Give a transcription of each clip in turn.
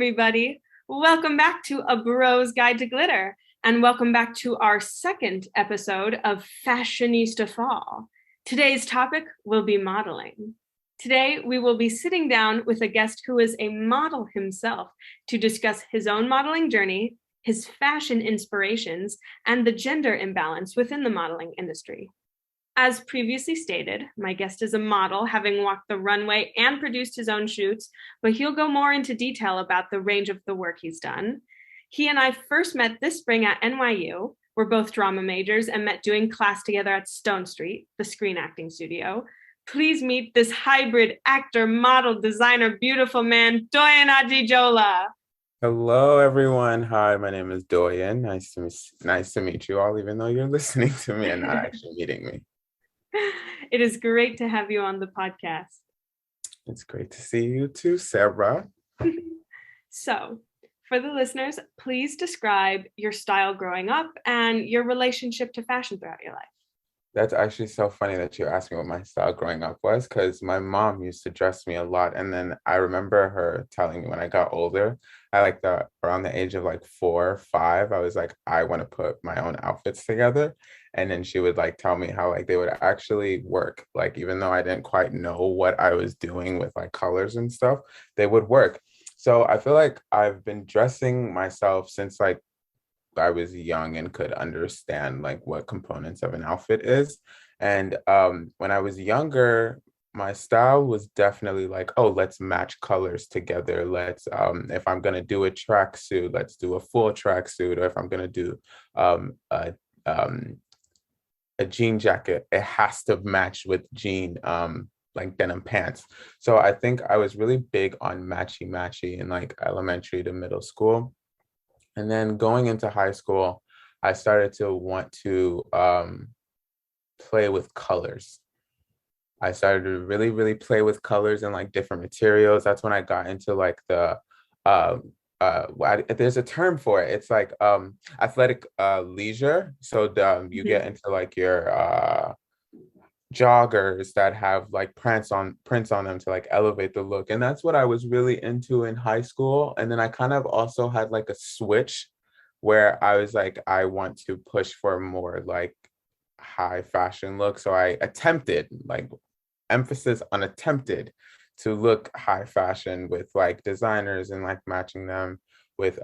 everybody. Welcome back to A Bro's Guide to Glitter, and welcome back to our second episode of Fashionista Fall. Today's topic will be modeling. Today, we will be sitting down with a guest who is a model himself to discuss his own modeling journey, his fashion inspirations, and the gender imbalance within the modeling industry. As previously stated, my guest is a model, having walked the runway and produced his own shoots, but he'll go more into detail about the range of the work he's done. He and I first met this spring at NYU. We're both drama majors and met doing class together at Stone Street, the screen acting studio. Please meet this hybrid actor, model, designer, beautiful man, Doyin Ajijola. Hello, everyone. Hi, my name is Doyin. Nice to meet you all, even though you're listening to me and not actually meeting me. It is great to have you on the podcast. It's great to see you too, Sarah. So, for the listeners, please describe your style growing up and your relationship to fashion throughout your life. That's actually so funny that you asked me what my style growing up was, because my mom used to dress me a lot. And then I remember her telling me when I got older, around the age of like 4 or 5, I was like, I want to put my own outfits together. And then she would like tell me how like they would actually work. Like, even though I didn't quite know what I was doing with like colors and stuff, they would work. So I feel like I've been dressing myself since like I was young and could understand like what components of an outfit is. And when I was younger, my style was definitely like, oh, let's match colors together. Let's if I'm gonna do a tracksuit, let's do a full tracksuit. Or if I'm gonna do um, a um, a jean jacket, it has to match with jean like denim pants. So I think I was really big on matchy in like elementary to middle school. And then going into high school, I started to want to play with colors. I started to really play with colors and like different materials. That's when I got into like there's a term for it. It's like athletic leisure. So you get into like your joggers that have like prints on them to like elevate the look, and that's what I was really into in high school. And then I kind of also had like a switch where I was like, I want to push for more like high fashion look, so I attempted, like emphasis on attempted, to look high fashion with like designers and like matching them with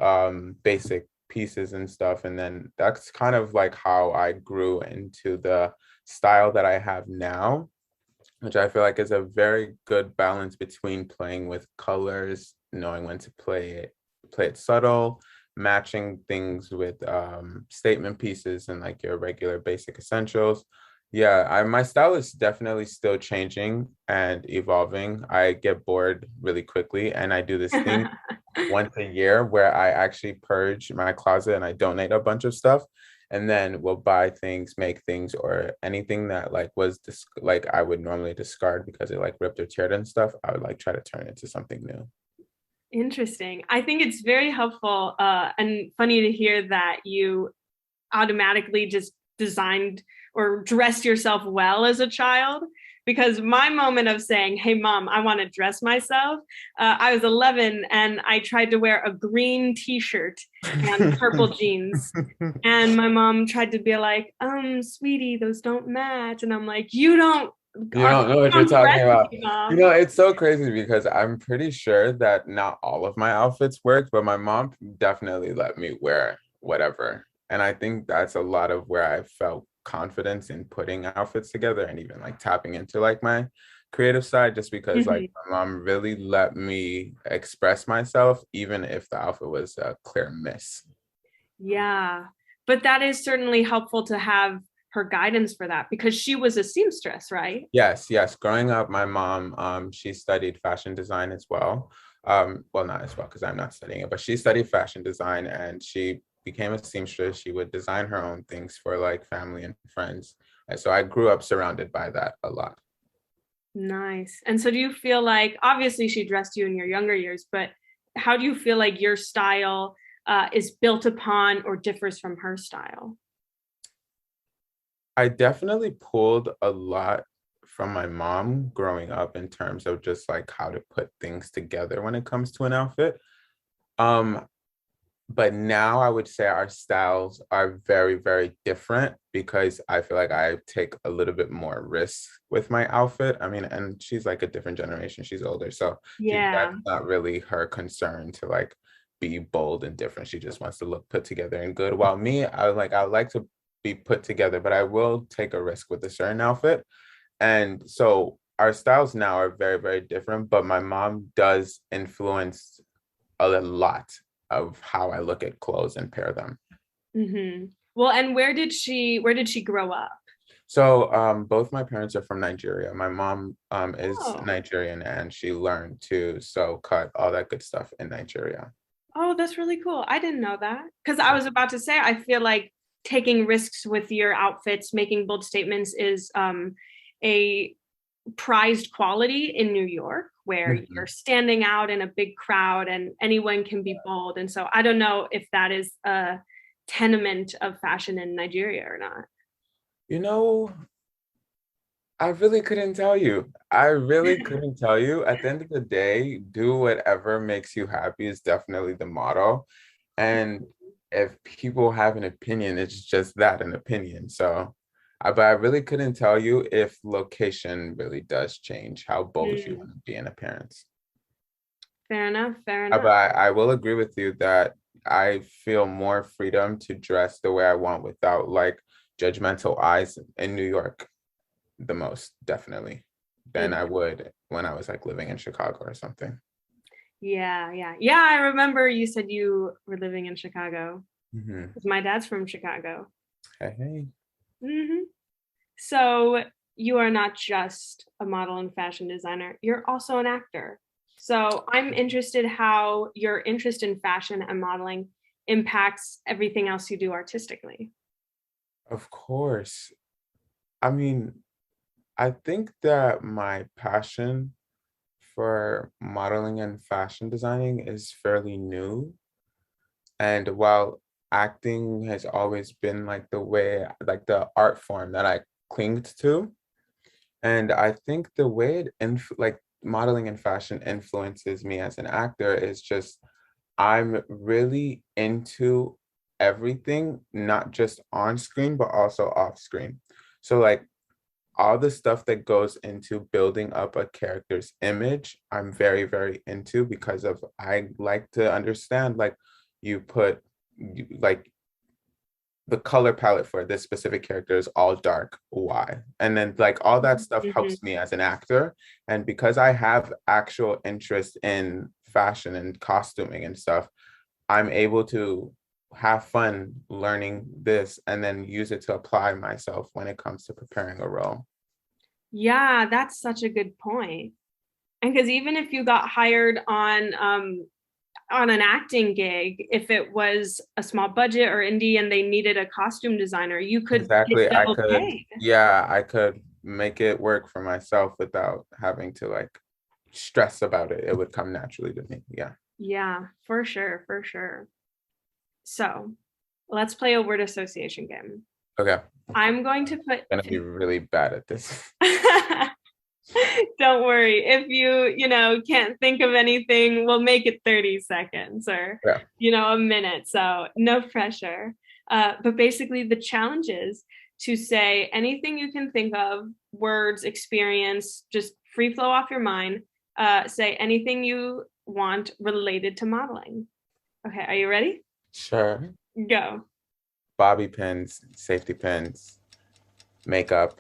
basic pieces and stuff. And then that's kind of like how I grew into the style that I have now, which I feel like is a very good balance between playing with colors, knowing when to play it subtle, matching things with statement pieces and like your regular basic essentials. Yeah, my style is definitely still changing and evolving. I get bored really quickly, and I do this thing once a year where I actually purge my closet and I donate a bunch of stuff, and then we'll buy things, make things, or anything that like like I would normally discard because it like ripped or teared and stuff. I would like try to turn it into something new. Interesting. I think it's very helpful and funny to hear that you automatically just designed or dressed yourself well as a child, because my moment of saying, hey mom, I want to dress myself, I was 11 and I tried to wear a green t-shirt and purple jeans, and my mom tried to be like, sweetie, those don't match, and I'm like, you don't Know what you're talking about. me, It's so crazy because I'm pretty sure that not all of my outfits worked, but my mom definitely let me wear whatever. And I think that's a lot of where I felt confidence in putting outfits together and even like tapping into like my creative side, just because like my mom really let me express myself, even if the outfit was a clear miss. Yeah, but that is certainly helpful to have her guidance for that, because she was a seamstress, right? Yes. Growing up, my mom, she studied fashion design as well. Well, not as well because I'm not studying it, but she studied fashion design and she became a seamstress. She would design her own things for like family and friends. And so I grew up surrounded by that a lot. Nice. And so do you feel like, obviously she dressed you in your younger years, but how do you feel like your style is built upon or differs from her style? I definitely pulled a lot from my mom growing up in terms of just like how to put things together when it comes to an outfit. Um, but now I would say our styles are very, very different because I feel like I take a little bit more risk with my outfit. I mean, and she's like a different generation. She's older, so that's Yeah. not really her concern to like be bold and different. She just wants to look put together and good. While me, I like to be put together, but I will take a risk with a certain outfit. And so our styles now are very, very different, but my mom does influence a lot of how I look at clothes and pair them. Well, and where did she grow up? So both my parents are from Nigeria. My mom is Oh. Nigerian and she learned to sew, cut, all that good stuff in Nigeria. Oh, that's really cool. I didn't know that. Because I was about to say, I feel like taking risks with your outfits, making bold statements is a prized quality in New York, where you're Mhm. standing out in a big crowd and anyone can be bold. And so I don't know if that is a tenement of fashion in Nigeria or not. You know, I really couldn't tell you. I really couldn't tell you. At the end of the day, do whatever makes you happy is definitely the motto. And if people have an opinion, it's just that, an opinion. So, but I really couldn't tell you if location really does change how bold you want Mm, to be in appearance. fair enough. Fair But enough. I will agree with you that I feel more freedom to dress the way I want without like judgmental eyes in New York the most, definitely, than In I would when I was like living in Chicago or something. Yeah, yeah. Yeah, I remember you said you were living in Chicago. Hmm. 'Cause my dad's from Chicago. Hey, hey. hmm So you are not just a model and fashion designer, you're also an actor. So I'm interested how your interest in fashion and modeling impacts everything else you do artistically. Of course. I mean, I think that my passion for modeling and fashion designing is fairly new. And while acting has always been like the way, like the art form that I clinged to, and I think the way like modeling and fashion influences me as an actor is just I'm really into everything, not just on screen, but also off screen. So like all the stuff that goes into building up a character's image, I'm very, very into because of I like to understand like you put like the color palette for this specific character is all dark. Why? And then like all that stuff Mhm. helps me as an actor. And because I have actual interest in fashion and costuming and stuff, I'm able to have fun learning this and then use it to apply myself when it comes to preparing a role. Yeah, that's such a good point. And because even if you got hired on an acting gig, if it was a small budget or indie and they needed a costume designer, you could get Exactly. double paid. I could make it work for myself without having to like stress about it. It would come naturally to me. Yeah. Yeah, for sure, for sure. So let's play a word association game. Okay. I'm going to put, Gonna be really bad at this. don't worry. If you can't think of anything, we'll make it 30 seconds or, Yeah. a minute. So no pressure. But basically, the challenge is to say anything you can think of, words, experience, just free flow off your mind. Say anything you want related to modeling. Okay, are you ready? Sure. Go. Bobby pins, safety pins, makeup,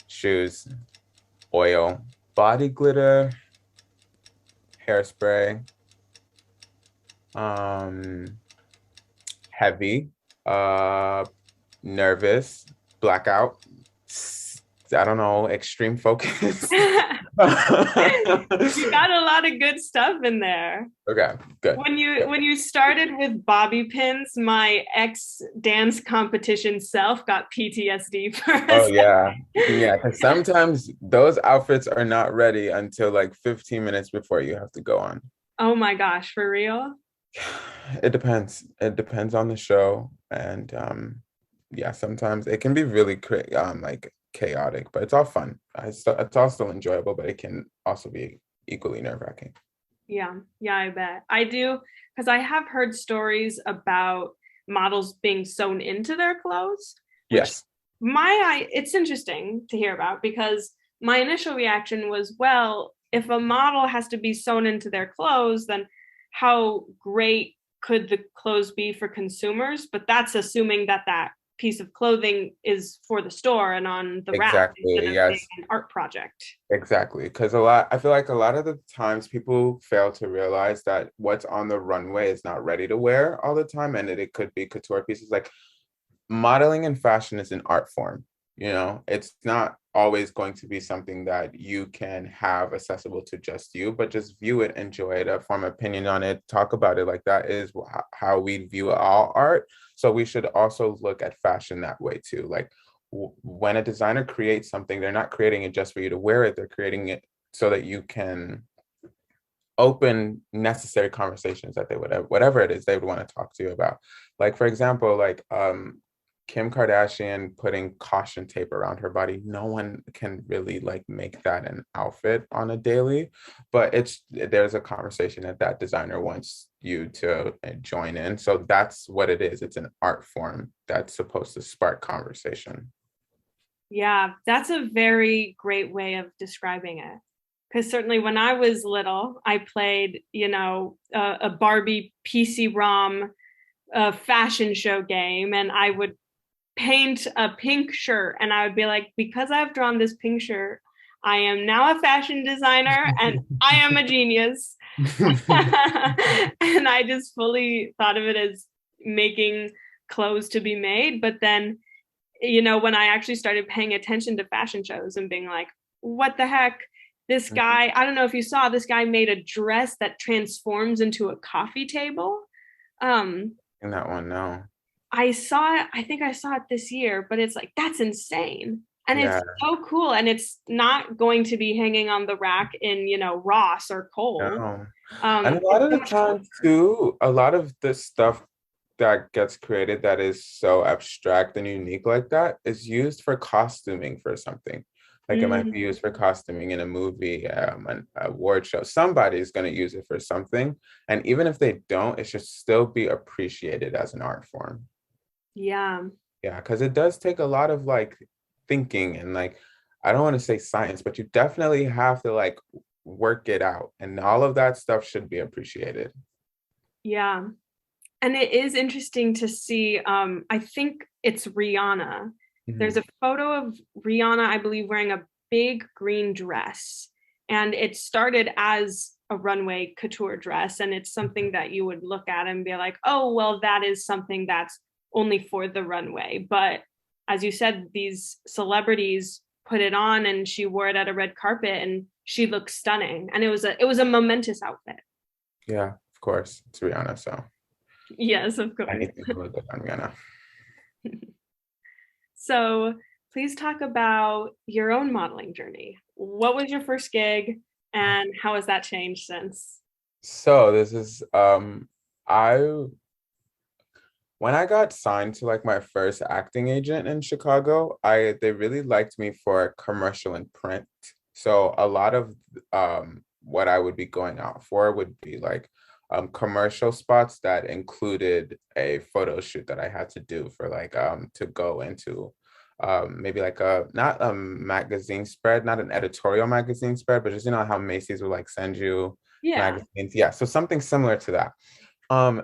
shoes, oil, body glitter, hairspray, um, heavy, uh, nervous, blackout, I don't know, extreme focus. You got a lot of good stuff in there. Okay, good. When you Good. when you started with bobby pins, my ex dance competition self got PTSD for a Oh second. yeah. Yeah, because sometimes those outfits are not ready until like 15 minutes before you have to go on. Oh my gosh, for real? It depends. It depends on the show. And yeah, sometimes it can be really like chaotic, but it's all fun. It's all still enjoyable, but it can also be equally nerve-wracking. Yeah, yeah, I bet. I do. because I have heard stories about models being sewn into their clothes, which Yes. it's interesting to hear about because my initial reaction was, well, if a model has to be sewn into their clothes, then how great could the clothes be for consumers? But that's assuming that that piece of clothing is for the store and on the rack instead Exactly. of being Yes. an art project. Exactly. Because I feel like a lot of the times people fail to realize that what's on the runway is not ready to wear all the time. And it could be couture pieces. Like modeling and fashion is an art form. It's not always going to be something that you can have accessible to just you, but just view it, enjoy it, form opinion on it, talk about it. Like that is how we view all art. So we should also look at fashion that way too. Like when a designer creates something, they're not creating it just for you to wear it. They're creating it so that you can open necessary conversations that they would have, whatever it is they would want to talk to you about. Like for example, like Kim Kardashian putting caution tape around her body. No one can really like make that an outfit on a daily, but there's a conversation that designer wants you to join in. So that's what it is. It's an art form that's supposed to spark conversation. Yeah, that's a very great way of describing it. Because certainly when I was little, I played, a Barbie PC-ROM fashion show game, and I would paint a pink shirt, and I would be like, because I've drawn this pink shirt, I am now a fashion designer, and I am a genius. And I just fully thought of it as making clothes to be made, but then when I actually started paying attention to fashion shows and being like, what the heck? This guy, I don't know if you saw, this guy made a dress that transforms into a coffee table. Um, In that one, no. I saw it, I think I saw it this year, but it's like, that's insane. And it's Yeah, so cool. And it's not going to be hanging on the rack in, Ross or Kohl's. no. And a lot It's of so the much cooler. times too, a lot of the stuff that gets created that is so abstract and unique like that is used for costuming for something. Like it might be Mm, used for costuming in a movie, an award show. Somebody is going to use it for something. And even if they don't, it should still be appreciated as an art form. yeah. Yeah, because it does take a lot of like thinking and like, I don't want to say science, but you definitely have to like work it out. And all of that stuff should be appreciated. Yeah. And it is interesting to see. I think it's Rihanna. There's Mhm. a photo of Rihanna, I believe, wearing a big green dress. And it started as a runway couture dress. And it's something that you would look at and be like, oh, well, that is something that's only for the runway. But as you said, these celebrities put it on and she wore it at a red carpet and she looked stunning. And it was a momentous outfit. Yeah, of course. It's Rihanna, so Yes, of course. anything to look good on Rihanna. So please talk about your own modeling journey. What was your first gig and how has that changed since? So this is I when I got signed to like my first acting agent in Chicago, they really liked me for commercial and print. So a lot of what I would be going out for would be like commercial spots that included a photo shoot that I had to do for like to go into maybe like a not a magazine spread, not an editorial magazine spread, but just how Macy's would like send you Yeah. magazines. Yeah, so something similar to that.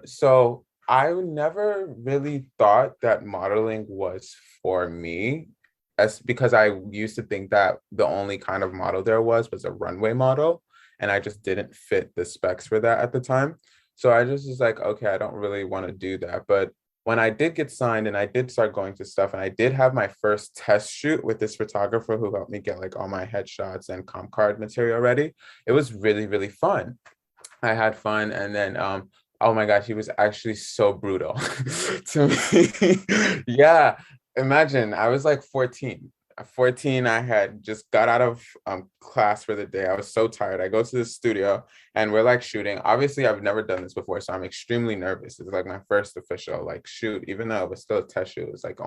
So I never really thought that modeling was for me, as because I used to think that the only kind of model there was a runway model, and I just didn't fit the specs for that at the time. So I just was like, okay, I don't really want to do that. But when I did get signed and I did start going to stuff, and I did have my first test shoot with this photographer who helped me get like all my headshots and comp card material ready, it was really, really fun. I had fun, and then oh my gosh, he was actually so brutal to me. Yeah, imagine I was like 14. At 14, I had just got out of class for the day. I was so tired. I go to the studio and we're like shooting. Obviously, I've never done this before, so I'm extremely nervous. It's like my first official like shoot, even though it was still a test shoot. It was like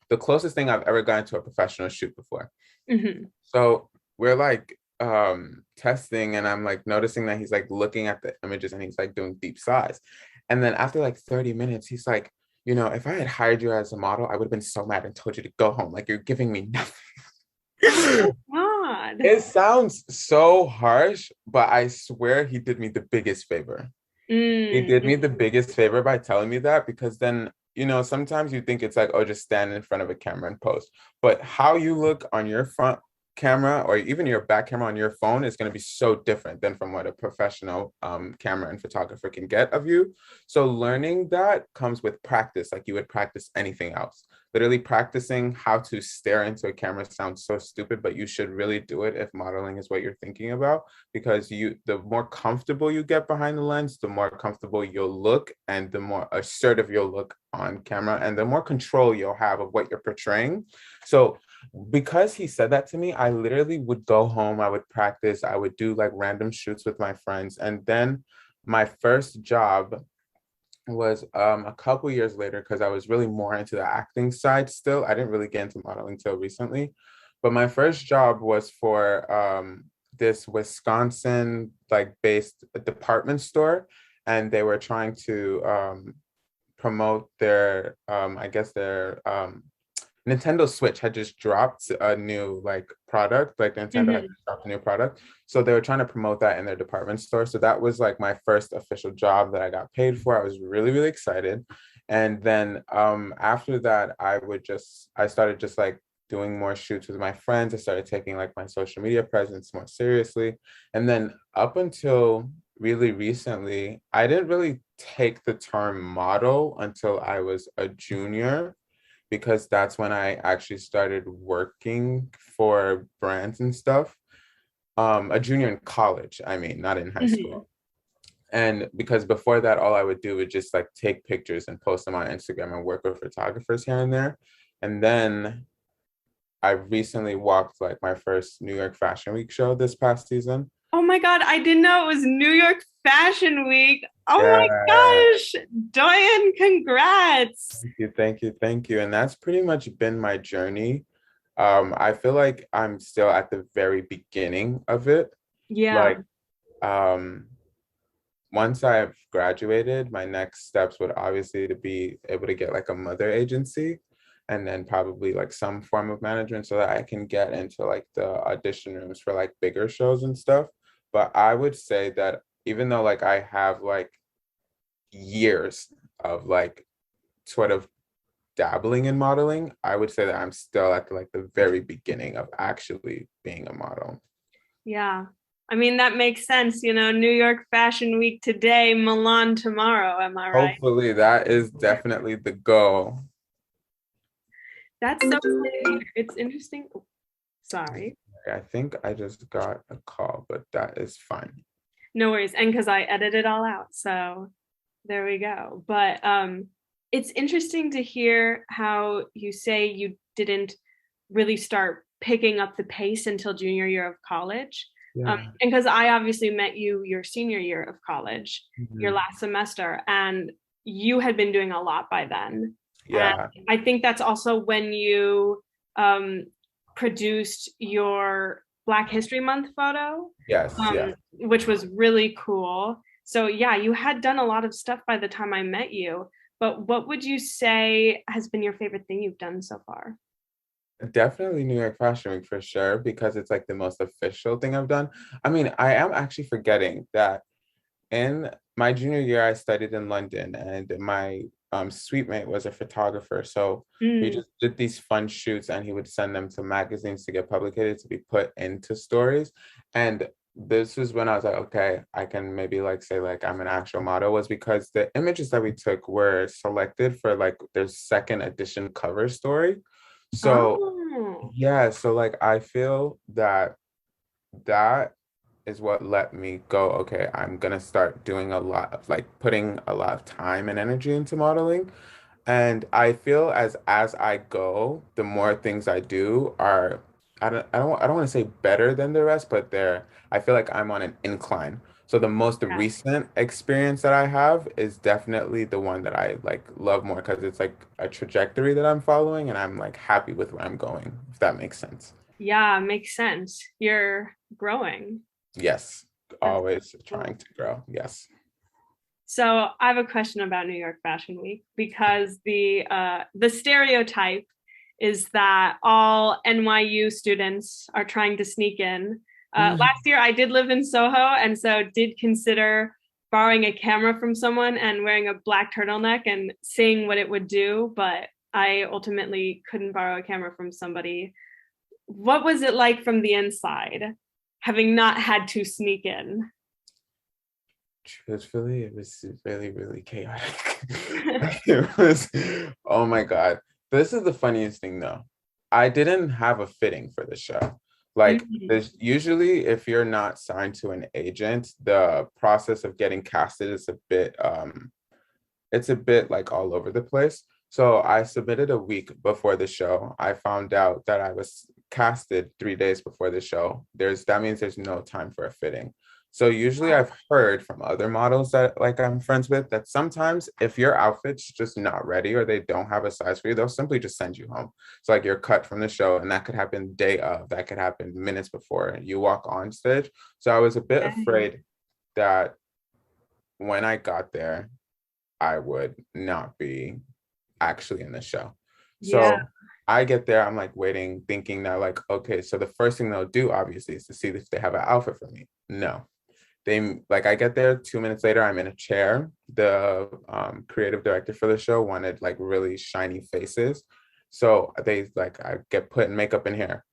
the closest thing I've ever gotten to a professional shoot before. Hmm. So we're like testing, and I'm like noticing that he's like looking at the images and he's like doing deep sighs. And then after like 30 minutes, he's like, if I had hired you as a model, I would have been so mad and told you to go home. Like you're giving me Oh nothing. my God. It sounds so harsh, but I swear he did me the biggest favor. He Mm, did me the biggest favor by telling me that, because then, sometimes you think it's like, oh, just stand in front of a camera and post. But how you look on your front camera or even your back camera on your phone is going to be so different than from what a professional camera and photographer can get of you. So learning that comes with practice, like you would practice anything else. Literally practicing how to stare into a camera sounds so stupid, but you should really do it if modeling is what you're thinking about, because the more comfortable you get behind the lens, the more comfortable you'll look and the more assertive you'll look on camera and the more control you'll have of what you're portraying. So because he said that to me, I literally would go home, I would practice, I would do like random shoots with my friends. And then my first job was a couple years later, because I was really more into the acting side still. I didn't really get into modeling till recently. But my first job was for this Wisconsin like based department store, and they were trying to promote their I guess their Nintendo Switch had just dropped a new like product, like Nintendo had mhm. just dropped a new product. So they were trying to promote that in their department store. So that was like my first official job that I got paid for. I was really, really excited. And then after that, I started just like doing more shoots with my friends. I started taking like my social media presence more seriously. And then up until really recently, I didn't really take the term model until I was a junior, because that's when I actually started working for brands and stuff. A junior in college, I mean, not in high Mhm. school. And because before that, all I would do would just like take pictures and post them on Instagram and work with photographers here and there. And then I recently walked like my first New York Fashion Week show this past season. Oh my God, I didn't know it was New York Fashion Week. Oh my Yeah. gosh, Doyin, congrats. Thank you, thank you, thank you. And that's pretty much been my journey. I feel like I'm still at the very beginning of it. Yeah. Like, um, once I've graduated, my next steps would obviously to be able to get like a mother agency and then probably like some form of management so that I can get into like the audition rooms for like bigger shows and stuff. But I would say that even though like I have like years of like sort of dabbling in modeling, I would say that I'm still at like the very beginning of actually being a model. Yeah. I mean, that makes sense. New York Fashion Week today, Milan tomorrow. Am I right? Hopefully that is definitely the goal. That's so exciting. It's interesting. Oh, sorry. I think I just got a call, but that is fine. No worries. And because I edited it all out. So there we go. But it's interesting to hear how you say you didn't really start picking up the pace until junior year of college. Yeah. And because I obviously met you your senior year of college, your Mhm. last semester, and you had been doing a lot by then. And Yeah. I think that's also when you um, produced your Black History Month photo, Yes. Yeah. which was really cool. So, yeah, you had done a lot of stuff by the time I met you. But what would you say has been your favorite thing you've done so far? Definitely New York Fashion Week for sure, because it's like the most official thing I've done. I mean, I am actually forgetting that in my junior year, I studied in London, and my suite mate was a photographer. So we Mm. just did these fun shoots, and he would send them to magazines to get publicated to be put into stories. And this is when I was like, okay, I can maybe like say like I'm an actual model, was because the images that we took were selected for like their second edition cover story. So Oh, yeah, so like I feel that that is what let me go, okay, I'm gonna start doing a lot of like putting a lot of time and energy into modeling. And I feel as I go, the more things I do are I don't want to say better than the rest, but I feel like I'm on an incline. So the most yeah. recent experience that I have is definitely the one that I like love more, because it's like a trajectory that I'm following and I'm like happy with where I'm going, if that makes sense. Yeah, makes sense. You're growing. Yes, That's always cool. trying to grow. Yes. So I have a question about New York Fashion Week because the stereotype is that all NYU students are trying to sneak in. Last year I did live in Soho and so did consider borrowing a camera from someone and wearing a black turtleneck and seeing what it would do, but I ultimately couldn't borrow a camera from somebody. What was it like from the inside, having not had to sneak in? Truthfully, it was really, really chaotic. It was, oh my God. This is the funniest thing though. I didn't have a fitting for the show. Like, Mhm. there's usually, if you're not signed to an agent, the process of getting casted is a bit it's a bit like all over the place. So I submitted a week before the show. I found out that I was casted 3 days before the show. That means there's no time for a fitting. So usually I've heard from other models that like I'm friends with that sometimes if your outfit's just not ready or they don't have a size for you, they'll simply just send you home. So like you're cut from the show and that could happen day of, that could happen minutes before you walk on stage. So I was a bit Dang. afraid that when I got there, I would not be actually in the show. Yeah. So I get there, I'm like waiting, thinking that like, okay, so the first thing they'll do obviously is to see if they have an outfit for me. No. They like I get there 2 minutes later, I'm in a chair. The creative director for the show wanted like really shiny faces. So they like I get put in makeup and hair.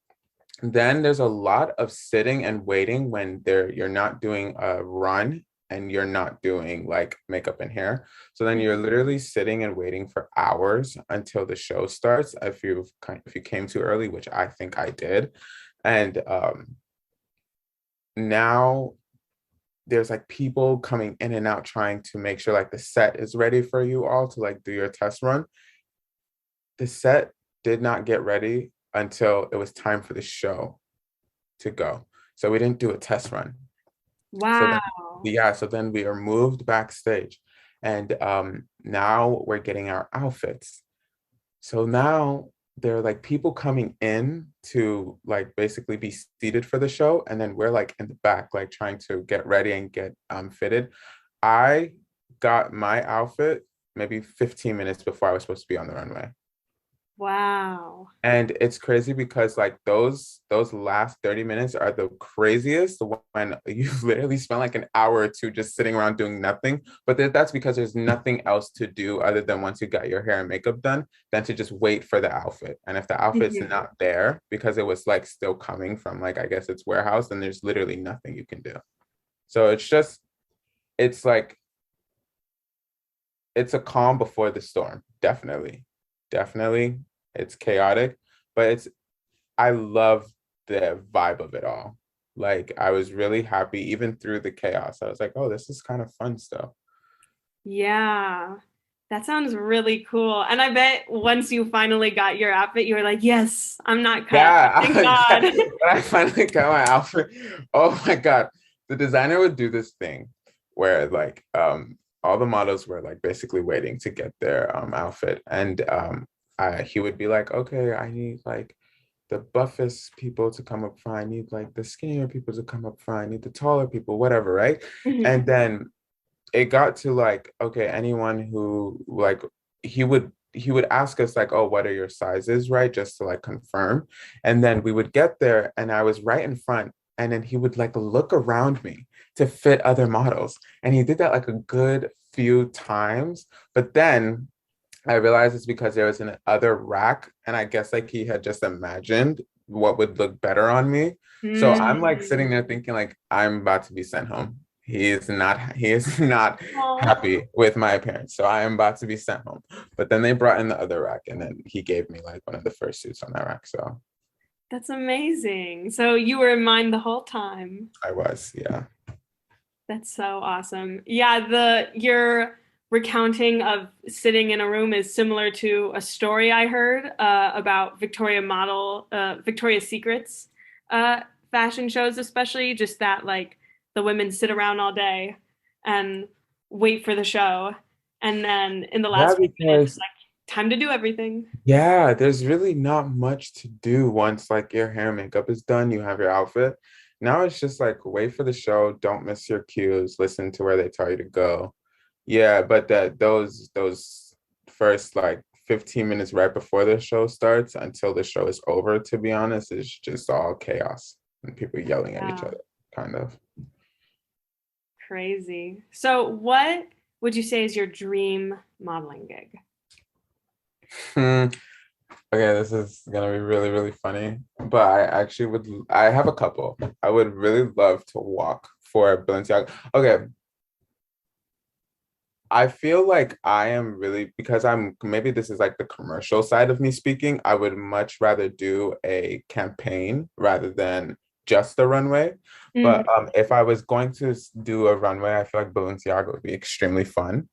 Then there's a lot of sitting and waiting when you're not doing a run and you're not doing like makeup and hair. So then you're literally sitting and waiting for hours until the show starts if you came too early, which I think I did. And now there's like people coming in and out trying to make sure like the set is ready for you all to like do your test run. The set did not get ready until it was time for the show to go. So we didn't do a test run. So then, Wow. yeah, so then we are moved backstage, and now we're getting our outfits. So now there are like people coming in to like basically be seated for the show, and then we're like in the back, like trying to get ready and get fitted. I got my outfit maybe 15 minutes before I was supposed to be on the runway. Wow. And it's crazy because like those last 30 minutes are the craziest when you literally spend like an hour or two just sitting around doing nothing. But that's because there's nothing else to do other than once you got your hair and makeup done, than to just wait for the outfit. And if the outfit's Mhm. not there because it was like still coming from like I guess it's warehouse, then there's literally nothing you can do. So it's like it's a calm before the storm. Definitely. Definitely. It's chaotic, but I love the vibe of it all. Like I was really happy even through the chaos. I was like, oh, this is kind of fun stuff. Yeah. That sounds really cool. And I bet once you finally got your outfit, you were like, yes, I'm not cut. Yeah, Thank yeah. God. When I finally got my outfit, oh my God. The designer would do this thing where like all the models were like basically waiting to get their outfit. And he would be like, okay, I need like the buffest people to come up front. I need like the skinnier people to come up front. I need the taller people, whatever, right? Mhm. And then it got to like, okay, anyone who like he would ask us like, oh, what are your sizes, right? Just to like confirm. And then we would get there and I was right in front. And then he would like look around me to fit other models. And he did that like a good few times. But then I realized it's because there was an other rack, and I guess like he had just imagined what would look better on me. So I'm like sitting Mm. there thinking like I'm about to be sent home. He is not Aw, happy with my appearance. So I am about to be sent home. But then they brought in the other rack and then he gave me like one of the first suits on that rack. So that's amazing. So you were in mind the whole time. I was, yeah. That's so awesome. Yeah, the your recounting of sitting in a room is similar to a story I heard about Victoria's Secret's uh, fashion shows, especially just that like the women sit around all day and wait for the show, and then in the Yeah, last few minutes because like Time to do everything. Yeah, there's really not much to do once like your hair and makeup is done, you have your outfit. Now it's just like wait for the show, don't miss your cues, listen to where they tell you to go. Yeah, but that those first like 15 minutes right before the show starts until the show is over, to be honest, is just all chaos and people yelling at each Yeah, other, kind of. crazy. So, what would you say is your dream modeling gig? Hmm. Okay, this is gonna be really, really funny, but I have a couple. I would really love to walk for Balenciaga. Okay, I feel like I am really, because maybe this is like the commercial side of me speaking, I would much rather do a campaign rather than just a runway. But Mhm. if I was going to do a runway, I feel like Balenciaga would be extremely fun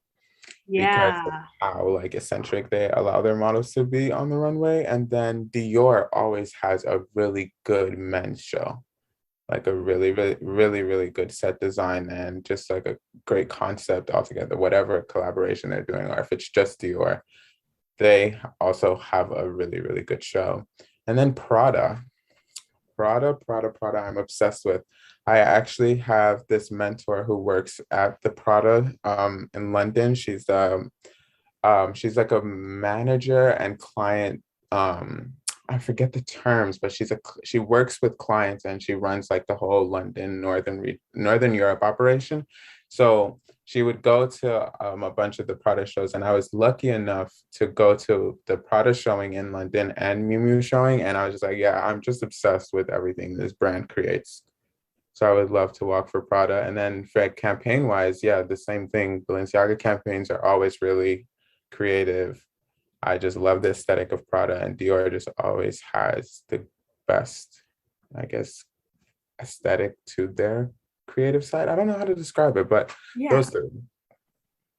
because of Yeah. how like eccentric they allow their models to be on the runway. And then Dior always has a really good men's show, like a really, really, really, really good set design and just like a great concept altogether, whatever collaboration they're doing, or if it's just Dior, they also have a really, really good show. And then Prada, I'm obsessed with. I actually have this mentor who works at the Prada in London. She's like a manager and client. I forget the terms, but she works with clients and she runs like the whole London Northern Europe operation. So she would go to a bunch of the Prada shows, and I was lucky enough to go to the Prada showing in London and Miu Miu showing, and I was just like, yeah, I'm just obsessed with everything this brand creates. So I would love to walk for Prada. And then for campaign wise, yeah, the same thing. Balenciaga campaigns are always really creative. I just love the aesthetic of Prada, and Dior just always has the best, I guess, aesthetic to their creative side. I don't know how to describe it, but Yeah. those two.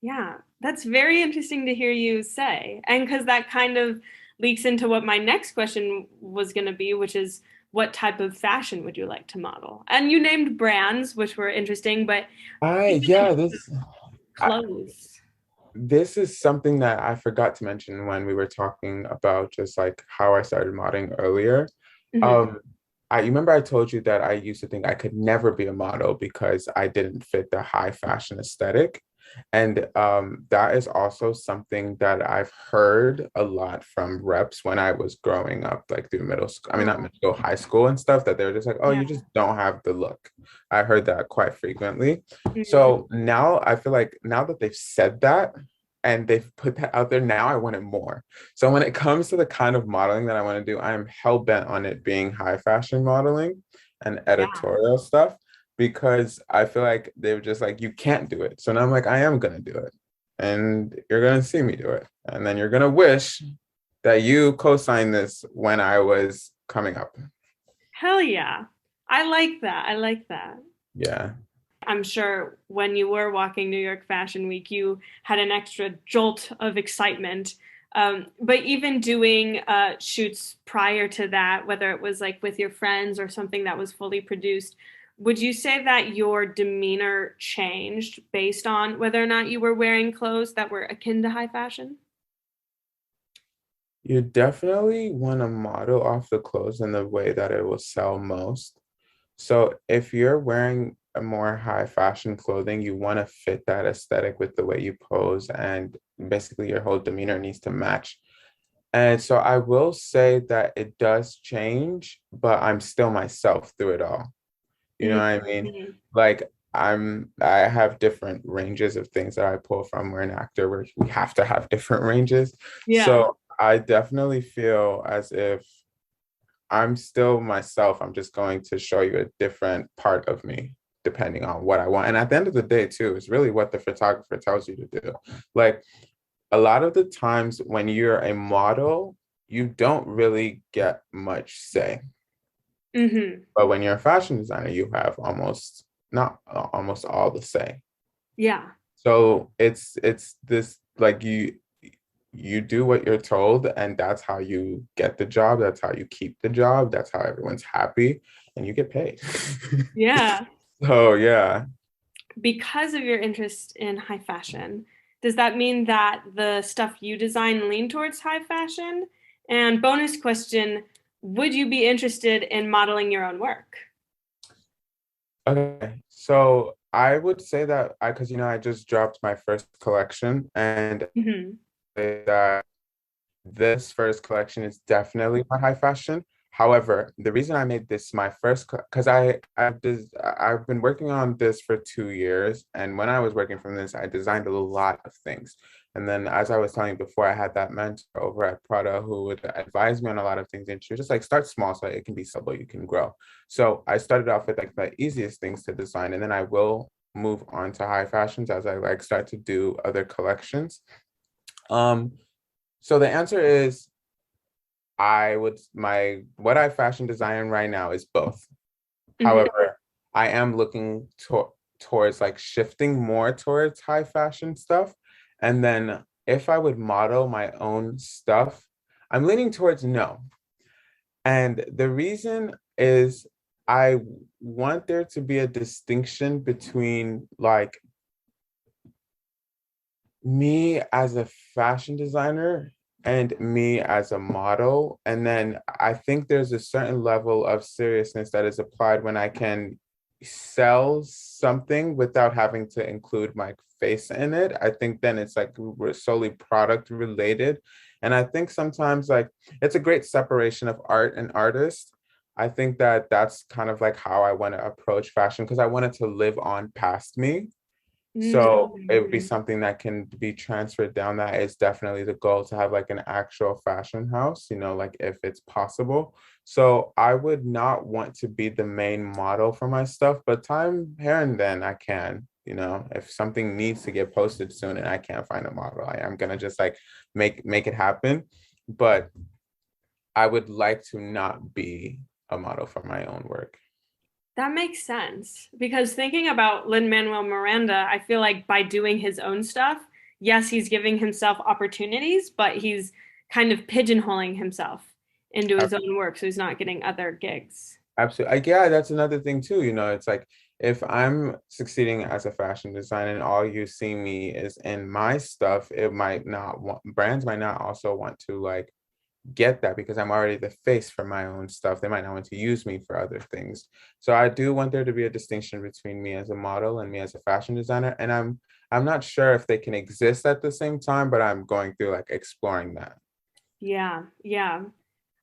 Yeah. That's very interesting to hear you say. And because that kind of leaks into what my next question was going to be, which is what type of fashion would you like to model? And you named brands, which were interesting, but I even in yeah, terms of I, clothes. this is something that I forgot to mention when we were talking about just like how I started modeling earlier. Mhm. Um, you remember I told you that I used to think I could never be a model because I didn't fit the high fashion aesthetic. And that is also something that I've heard a lot from reps when I was growing up, like through middle school, I mean, not Oh, middle school, high school and stuff, that they were just like, oh, you yeah. just don't have the look. I heard that quite frequently. Mhm. So now I feel like now that they've said that and they've put that out there, now I want it more. So when it comes to the kind of modeling that I want to do, I am hell bent on it being high fashion modeling and Yeah. editorial stuff because I feel like they were just like, you can't do it. So now I'm like, I am gonna do it. And you're gonna see me do it. And then you're gonna wish that you co-signed this when I was coming up. Hell yeah. I like that. I like that. Yeah. I'm sure when you were walking New York Fashion Week, you had an extra jolt of excitement. But even doing shoots prior to that, whether it was like with your friends or something that was fully produced, would you say that your demeanor changed based on whether or not you were wearing clothes that were akin to high fashion? You definitely want to model off the clothes in the way that it will sell most. So if you're wearing a more high fashion clothing, you want to fit that aesthetic with the way you pose, and basically your whole demeanor needs to match. And so I will say that it does change, but I'm still myself through it all. You know what I mean? Mhm. Like I have different ranges of things that I pull from. We're an actor where we have to have different ranges. Yeah. So I definitely feel as if I'm still myself. I'm just going to show you a different part of me depending on what I want. And at the end of the day, too, it's really what the photographer tells you to do. Like a lot of the times when you're a model, you don't really get much say. Hmm. But when you're a fashion designer, you have almost not almost all the say. Yeah. So it's this like you do what you're told, and that's how you get the job, that's how you keep the job, that's how everyone's happy, and you get paid. Yeah. So yeah. Because of your interest in high fashion, Does that mean that the stuff you design lean towards high fashion? And bonus question, would you be interested in modeling your own work? Okay, so I would say that because I just dropped my first collection, and Hmm. that this first collection is definitely not high fashion. However, the reason I made this my first, because I've been working on this for 2 years, and when I was working from this, I designed a lot of things. And then, as I was telling you before, I had that mentor over at Prada who would advise me on a lot of things, and she was just like, start small so it can be subtle, you can grow. So I started off with like the easiest things to design, and then I will move on to high fashions as I like start to do other collections. Um, so the answer is I would my what I fashion design right now is both. Hmm. However, I am looking towards like shifting more towards high fashion stuff. And then if I would model my own stuff, I'm leaning towards no. And the reason is I want there to be a distinction between like me as a fashion designer and me as a model. And then I think there's a certain level of seriousness that is applied when I can sell something without having to include my face in it. I think then it's like we're solely product related. And I think sometimes like it's a great separation of art and artist. I think that that's kind of like how I want to approach fashion because I want it to live on past me. So it would be Mm. something that can be transferred down. That is definitely the goal to have like an actual fashion house, like if it's possible. So I would not want to be the main model for my stuff, but time here and then I can, if something needs to get posted soon and I can't find a model, I am gonna just like make it happen. But I would like to not be a model for my own work. That makes sense because thinking about Lin-Manuel Miranda, I feel like by doing his own stuff, yes, he's giving himself opportunities, but he's kind of pigeonholing himself into his own work, so he's not getting other gigs. Absolutely. Yeah, that's another thing too. It's like if I'm succeeding as a fashion designer and all you see me is in my stuff, it might not want brands might not also want to like get that because I'm already the face for my own stuff. They might not want to use me for other things. So I do want there to be a distinction between me as a model and me as a fashion designer. And I'm not sure if they can exist at the same time, but I'm going through like exploring that. Yeah, yeah.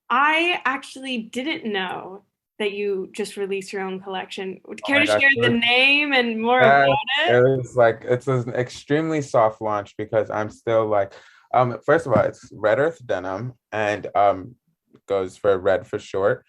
I actually didn't know that you just released your own collection. Oh Care my to gosh. share the name and more about Yeah, it? it was like it's an extremely soft launch because I'm still like, first of all, it's Red Earth denim and goes for red for short.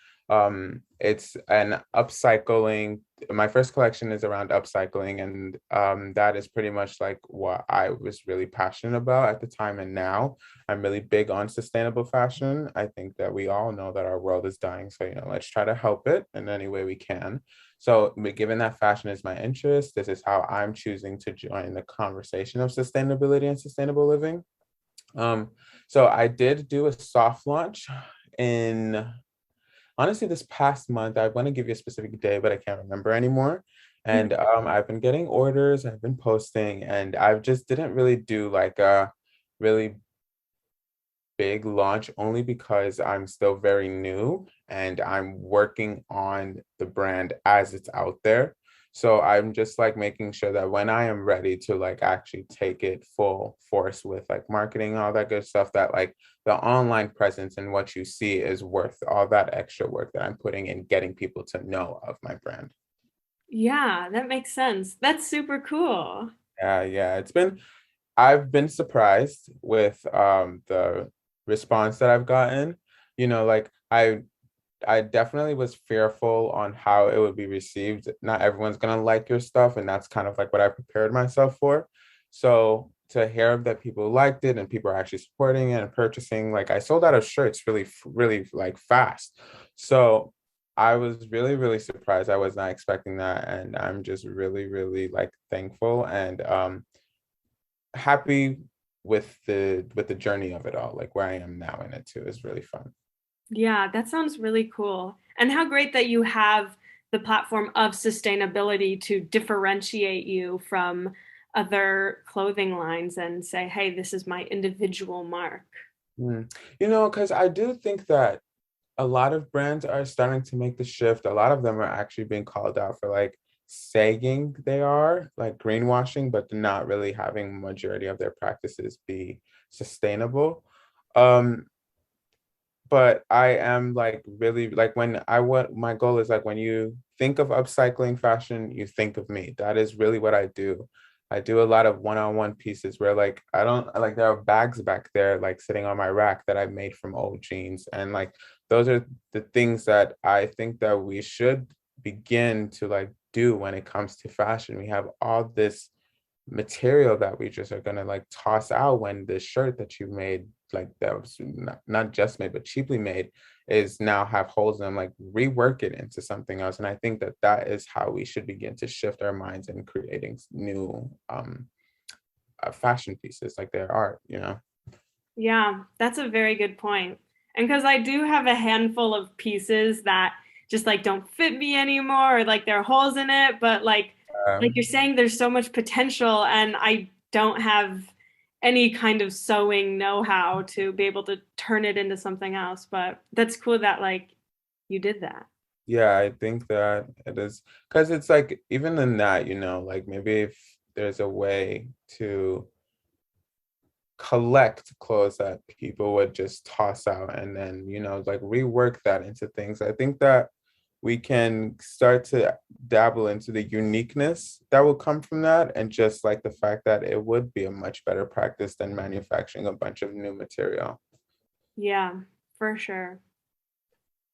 It's an upcycling. My first collection is around upcycling, and that is pretty much like what I was really passionate about at the time. And now I'm really big on sustainable fashion. I think that we all know that our world is dying, so let's try to help it in any way we can. So, given that fashion is my interest, this is how I'm choosing to join the conversation of sustainability and sustainable living. Um, so I did do a soft launch in honestly this past month. I want to give you a specific day, but I can't remember anymore. And I've been getting orders, I've been posting, and I just didn't really do like a really big launch only because I'm still very new and I'm working on the brand as it's out there. So I'm just like making sure that when I am ready to like actually take it full force with like marketing and all that good stuff, that like the online presence and what you see is worth all that extra work that I'm putting in getting people to know of my brand. Yeah, that makes sense. That's super cool. Yeah, yeah. I've been surprised with the response that I've gotten. Like I definitely was fearful on how it would be received. Not everyone's gonna like your stuff, and that's kind of like what I prepared myself for. So to hear that people liked it and people are actually supporting it and purchasing, like I sold out of shirts really, really like fast. So I was really, really surprised. I was not expecting that, and I'm just really, really like thankful and happy with the journey of it all. Like where I am now in it too is really fun. Yeah, that sounds really cool. And how great that you have the platform of sustainability to differentiate you from other clothing lines and say, hey, this is my individual mark. Mm. Because I do think that a lot of brands are starting to make the shift. A lot of them are actually being called out for like saying they are like greenwashing, but not really having majority of their practices be sustainable. Um, but I am like really like when I what my goal is like when you think of upcycling fashion, you think of me. That is really what I do. I do a lot of one-on-one pieces where like I don't like there are bags back there like sitting on my rack that I made from old jeans. And like those are the things that I think that we should begin to like do when it comes to fashion. We have all this material that we just are gonna like toss out when the shirt that you made, like that was not just made but cheaply made, is now have holes in them. Like rework it into something else. And I think that that is how we should begin to shift our minds in creating new fashion pieces like their art. Yeah, that's a very good point. And because I do have a handful of pieces that just like don't fit me anymore, or like there are holes in it, but like um, you're saying, there's so much potential, and I don't have any kind of sewing know-how to be able to turn it into something else. But that's cool that like you did that. yeah, I think that it is because it's like even in that, like maybe if there's a way to collect clothes that people would just toss out and then like rework that into things. I think that we can start to dabble into the uniqueness that will come from that, and just like the fact that it would be a much better practice than manufacturing a bunch of new material. Yeah, for sure.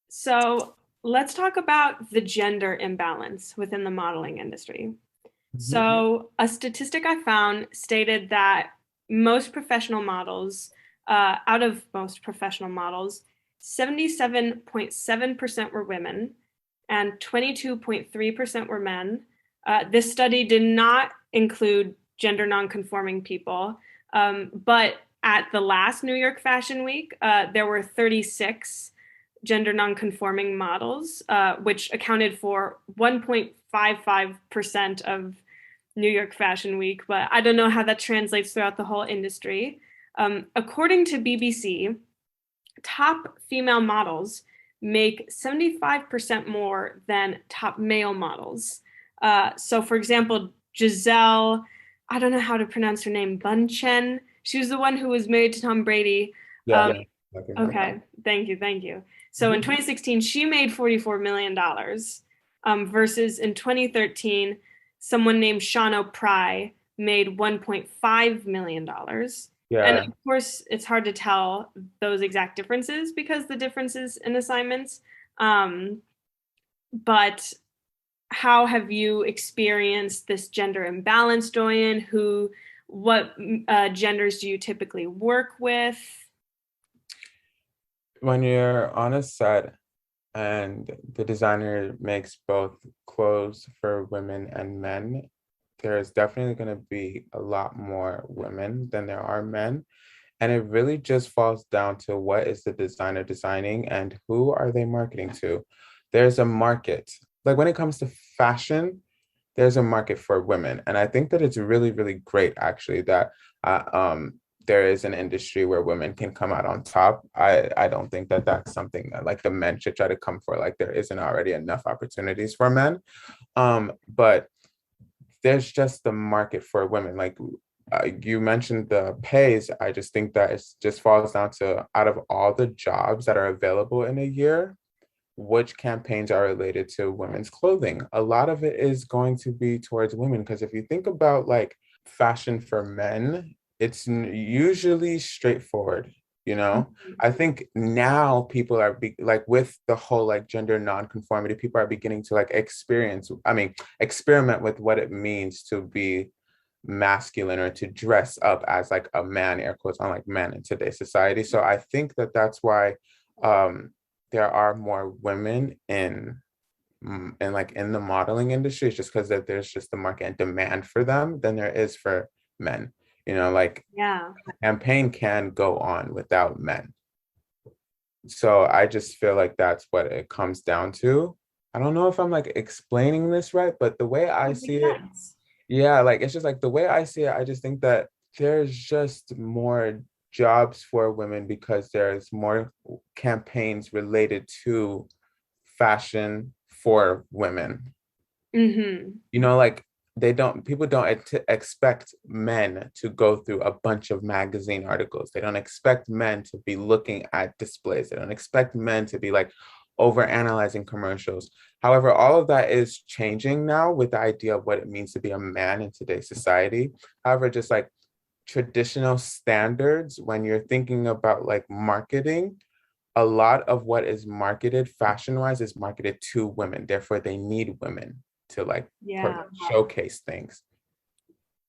So let's talk about the gender imbalance within the modeling industry. Mhm. So, a statistic I found stated that most professional models, out of most professional models, 77.7% were women and 22.3% were men. This study did not include gender nonconforming people, but at the last New York Fashion Week, there were 36 gender nonconforming models, which accounted for 1.55% of New York Fashion Week, but I don't know how that translates throughout the whole industry. According to BBC, top female models make 75% more than top male models. So, for example, Giselle, I don't know how to pronounce her name, Bunchen. She was the one who was married to Tom Brady. Yeah, Um, yeah, talking about that. okay, thank you, thank you. So in Mhm. 2016, she made $44 million dollars, versus in 2013, someone named Sean O'Pry made $1.5 million dollars. And Yeah. of course, it's hard to tell those exact differences because the differences in assignments. Um, but how have you experienced this gender imbalance, Doyin? What genders do you typically work with? When you're on a set and the designer makes both clothes for women and men, there's definitely going to be a lot more women than there are men. And it really just falls down to what is the designer designing and who are they marketing to. There's a market. Like when it comes to fashion, there's a market for women. And I think that it's really, really great actually that uh, um, there is an industry where women can come out on top. I don't think that that's something that like the men should try to come for. Like there isn't already enough opportunities for men. But there's just the market for women. Like you mentioned the pays. I just think that it just falls down to out of all the jobs that are available in a year, which campaigns are related to women's clothing. A lot of it is going to be towards women because if you think about like fashion for men, it's usually straightforward. You know, I think now people are like with the whole like gender nonconformity, people are beginning to like experiment with what it means to be masculine or to dress up as like a man, air quotes on like men in today's society. So I think that that's why um there are more women in like in the modeling industry. It's just because that there's just the market and demand for them than there is for men. Like Yeah. a campaign can go on without men. So I just feel like that's what it comes down to. I don't know if I'm like explaining this right, but the way I That see makes it, sense. Yeah, like it's just like the way I see it, I just think that there's just more jobs for women because there's more campaigns related to fashion for women. Mm-hmm. Like people don't expect men to go through a bunch of magazine articles. They don't expect men to be looking at displays. They don't expect men to be like over analyzing commercials. However, all of that is changing now with the idea of what it means to be a man in today's society. However, just like traditional standards, when you're thinking about like marketing, a lot of what is marketed fashion wise is marketed to women. Therefore, they need women to like Yeah. showcase things.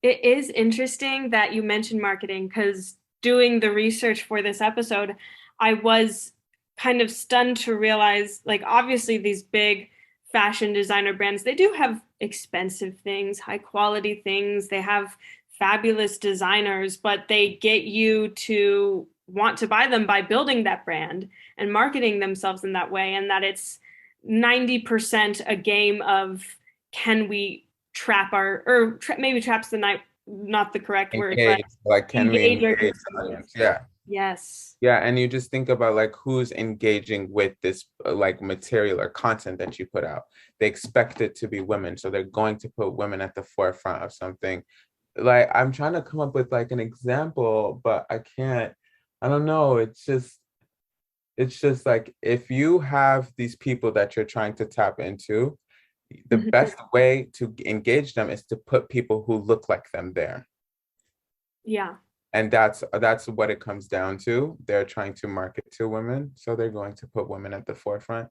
It is interesting that you mentioned marketing because doing the research for this episode, I was kind of stunned to realize, like, obviously, these big fashion designer brands, they do have expensive things, high quality things, they have fabulous designers, but they get you to want to buy them by building that brand and marketing themselves in that way, and that it's 90% a game of can we trap our maybe traps the night not the correct word but Engage, like, can we engage our engage the consumers. audience? Yeah. Yes. Yeah, and you just think about like who's engaging with this like material or content that you put out. They expect it to be women, so they're going to put women at the forefront of something. Like I'm trying to come up with like an example, but I can't. I don't know. It's just like if you have these people that you're trying to tap into, the Mhm. best way to engage them is to put people who look like them there. Yeah. And that's what it comes down to. They're trying to market to women, so they're going to put women at the forefront.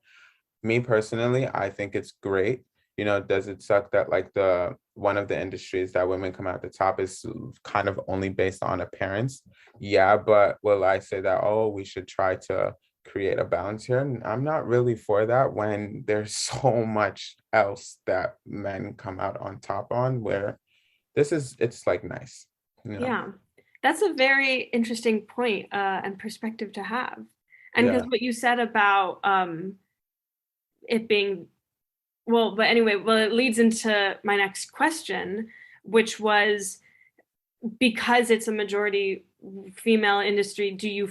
Me personally, I think it's great. Does it suck that like the one of the industries that women come out the top is kind of only based on appearance? Yeah, but will I say that, oh, we should try to create a balance here? I'm not really for that when there's so much else that men come out on top on where it's like nice, you know? Yeah, that's a very interesting point and perspective to have. And because Yeah. what you said about it being well, but anyway, well, it leads into my next question, which was because it's a majority female industry, do you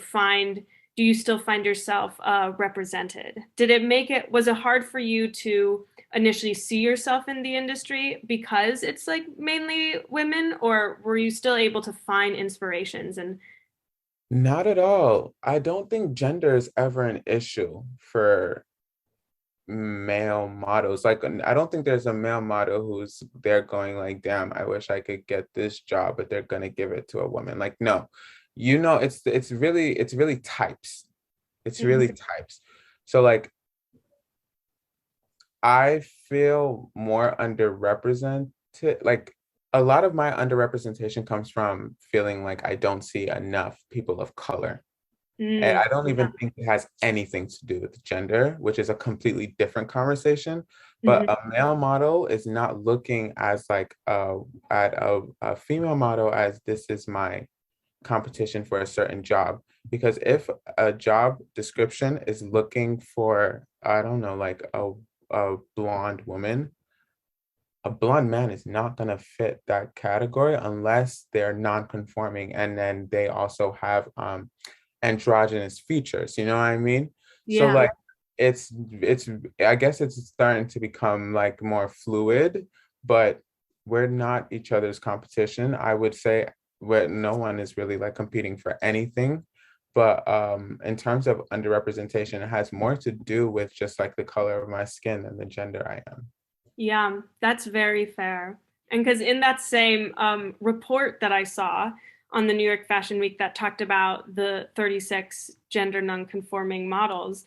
still find yourself represented? Was it hard for you to initially see yourself in the industry because it's like mainly women, or were you still able to find inspirations and Not at all. I don't think gender is ever an issue for male models. Like, I don't think there's a male model who's there going like, damn, I wish I could get this job, but they're gonna give it to a woman. Like, no, it's really types. It's really Mhm. types. So like I feel more underrepresented. Like a lot of my underrepresentation comes from feeling like I don't see enough people of color. And I don't Yeah. even think it has anything to do with gender, which is a completely different conversation. But Mhm. a male model is not looking as like at a female model as this is my competition for a certain job. Because if a job description is looking for, I don't know, like a blonde woman, a blonde man is not going to fit that category unless they're non-conforming and then they also have androgynous features, you know what I mean? So Yeah. like it's I guess it's starting to become like more fluid, but we're not each other's competition. I would say where no one is really like competing for anything. But in terms of underrepresentation, it has more to do with just like the color of my skin than the gender I am. Yeah, that's very fair. And because in that same report that I saw on the New York Fashion Week that talked about the 36 gender nonconforming models,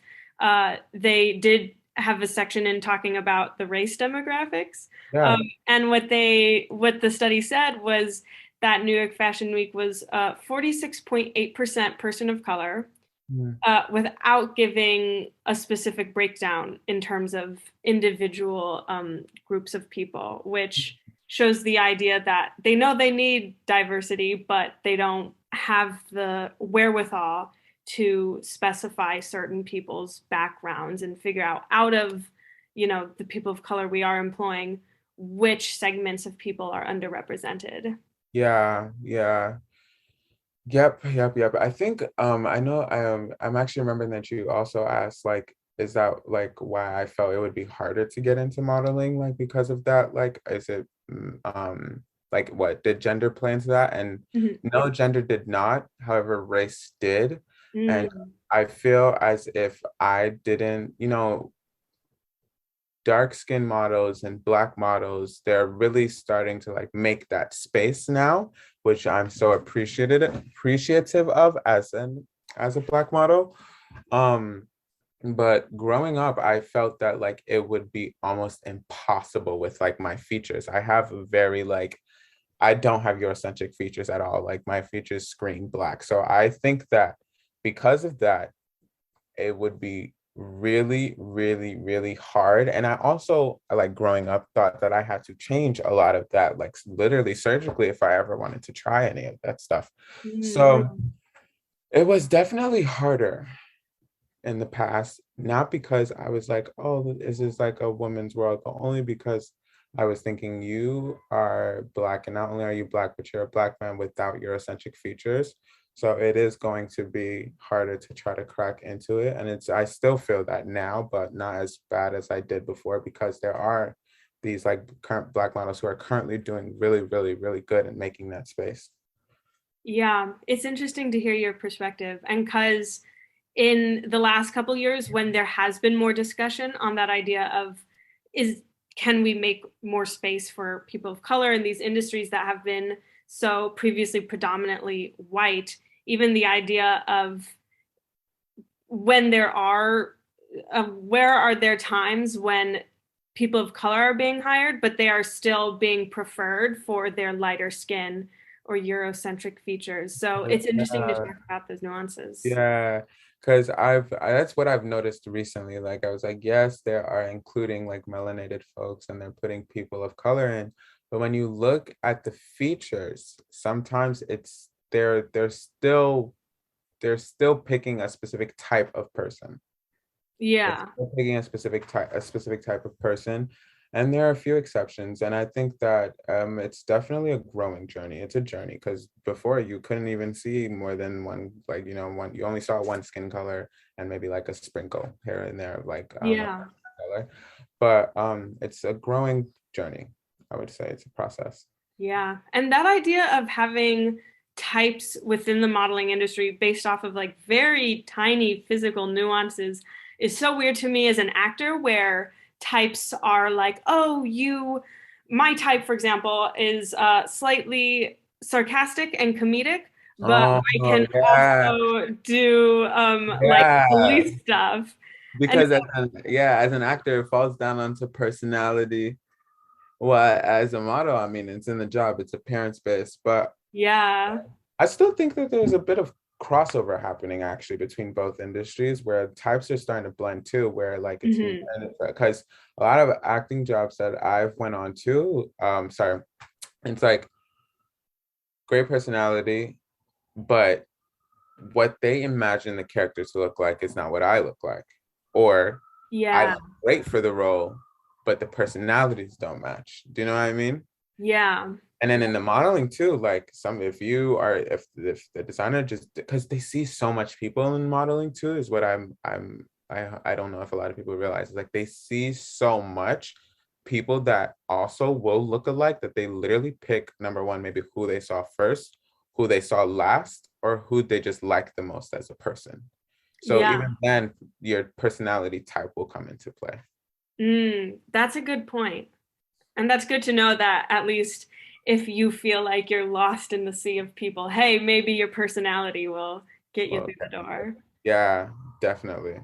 they did have a section in talking about the race demographics. Um, Yeah. and what the study said was that New York Fashion Week was 46.8% person of color, Mm. without giving a specific breakdown in terms of individual groups of people, which shows the idea that they know they need diversity, but they don't have the wherewithal to specify certain people's backgrounds and figure out of the people of color we are employing, which segments of people are underrepresented. Yeah, yeah. Yep, yep, yep. I think I know I'm actually remembering that you also asked like is that like why I felt it would be harder to get into modeling like because of that like is it like what did gender play into that? And Mhm. no, gender did not. However, race did. And Mm, I feel as if I didn't, dark skin models and black models, they're really starting to like make that space now, which I'm so appreciative of as a black model. Um, but growing up, I felt that like it would be almost impossible with like my features. I have a very like I don't have Eurocentric features at all. Like my features scream black. So I think that because of that, it would be really, really, really hard. And I also, like growing up, thought that I had to change a lot of that, like literally surgically, if I ever wanted to try any of that stuff. mm, So it was definitely harder in the past, not because I was like, oh, this is like a woman's world, but only because I was thinking you are black, and not only are you black, but you're a black man without Eurocentric features. So it is going to be harder to try to crack into it. And I still feel that now, but not as bad as I did before because there are these like current black models who are currently doing really, really, really good in making that space. yeah, it's interesting to hear your perspective. And because in the last couple years, when there has been more discussion on that idea of is can we make more space for people of color in these industries that have been so previously predominantly white, even the idea of when there are where are there times when people of color are being hired, but they are still being preferred for their lighter skin or Eurocentric features. So it's interesting to Yeah. talk about those nuances. Yeah, because that's what I've noticed recently. Like I was like, yes, they are including like melanated folks and they're putting people of color in. But when you look at the features, sometimes they're still picking a specific type of person. It's Yeah. still picking a specific type of person. And there are a few exceptions. And I think that it's definitely a growing journey. It's a journey because before you couldn't even see more than one, like, you only saw one skin color and maybe like a sprinkle here and there, like Yeah. color. But it's a growing journey. I would say it's a process. Yeah. And that idea of having types within the modeling industry based off of like very tiny physical nuances is so weird to me as an actor, where types are like, oh, my type, for example, is slightly sarcastic and comedic, but Oh, I can yeah. also do like Yeah. police stuff. And Because as an actor, it falls down onto personality. Well, as a model, I mean, it's in the job, it's appearance based, but yeah. I still think that there's a bit of crossover happening actually between both industries where types are starting to blend too, where like it's Hmm. because a lot of acting jobs that I've went on to, sorry, it's like great personality, but what they imagine the character to look like is not what I look like. Or I Yeah. look great for the role, but the personalities don't match. Do you know what I mean? Yeah. And then in the modeling too, like if the designer just because they see so much people in modeling too, is what I don't know if a lot of people realize. Like they see so much people that also will look alike that they literally pick number one, maybe who they saw first, who they saw last, or who they just like the most as a person. So Yeah. even then, your personality type will come into play. That's a good point. And that's good to know that at least if you feel like you're lost in the sea of people, hey, maybe your personality will get you Well, through the door. yeah, definitely.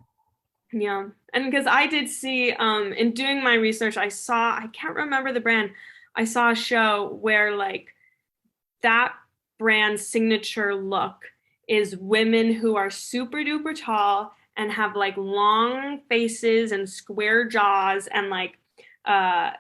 Yeah. And because I did see, in doing my research, I can't remember the brand, I saw a show where like that brand's signature look is women who are super duper tall and have like long faces and square jaws and like uh,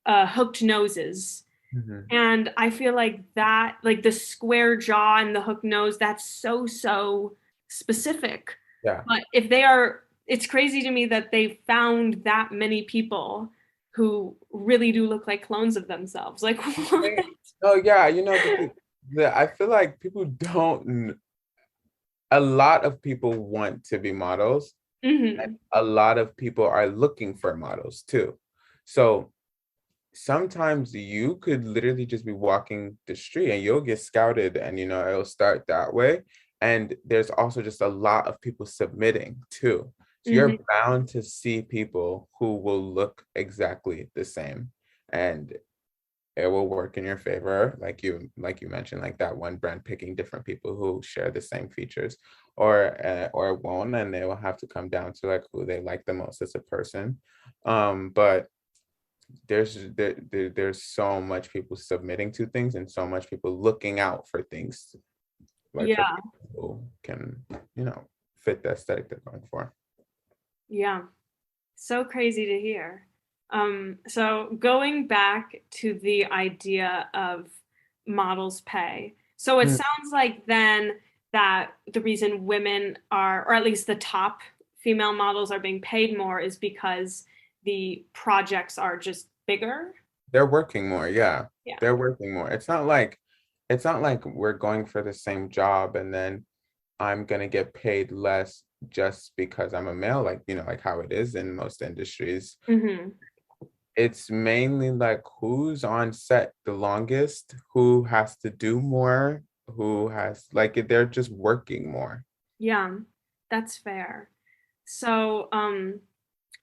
hooked noses. Mhm. And I feel like that, like the square jaw and the hook nose, that's so, so specific. Yeah. But if they are, it's crazy to me that they found that many people who really do look like clones of themselves. Like, what? Right. Oh yeah, I feel like people don't. A lot of people want to be models, and Hmm. a lot of people are looking for models too. So sometimes you could literally just be walking the street and you'll get scouted, and it'll start that way. And there's also just a lot of people submitting too. So Hmm. you're bound to see people who will look exactly the same. And it will work in your favor, like you mentioned, like that one brand picking different people who share the same features, or it won't, and they will have to come down to like who they like the most as a person. But there's so much people submitting to things and so much people looking out for things, like for Yeah, people who can fit the aesthetic they're going for. yeah. So crazy to hear. So going back to the idea of models pay. So it Mm, sounds like then that the reason women are, or at least the top female models are being paid more is because the projects are just bigger. they're working more, yeah. Yeah. They're working more. It's not like we're going for the same job and then I'm gonna get paid less just because I'm a male, like how it is in most industries. Hmm. It's mainly like who's on set the longest, who has to do more, who has like they're just working more. Yeah, that's fair. So,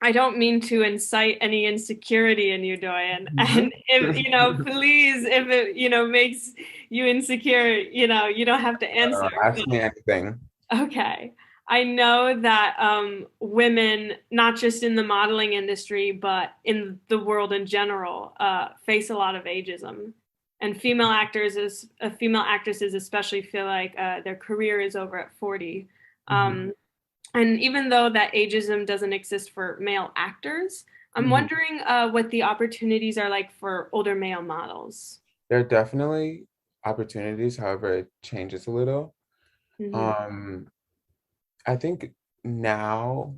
I don't mean to incite any insecurity in you, Doyen. Mhm. And if, please, if it, makes you insecure, you don't have to answer. Ask me anything. Okay. I know that women, not just in the modeling industry, but in the world in general, face a lot of ageism. And female actresses especially feel like their career is over at 40. Mhm. Um, and even though that ageism doesn't exist for male actors, I'm Mhm. wondering what the opportunities are like for older male models. There are definitely opportunities, however, it changes a little. Hmm. Um, I think now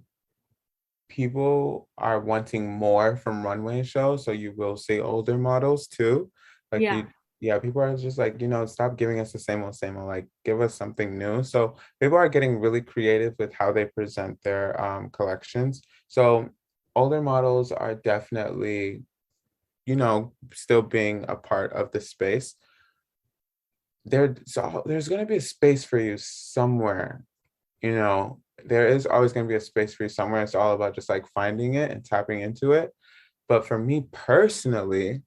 people are wanting more from runway shows, so you will see older models too. Like Yeah. you, yeah, people are just like, stop giving us the same old, like give us something new. So people are getting really creative with how they present their collections. So older models are definitely, still being a part of the space. There's gonna be a space for you somewhere, there is always going to be a space for you somewhere. It's all about just like finding it and tapping into it. But for me personally,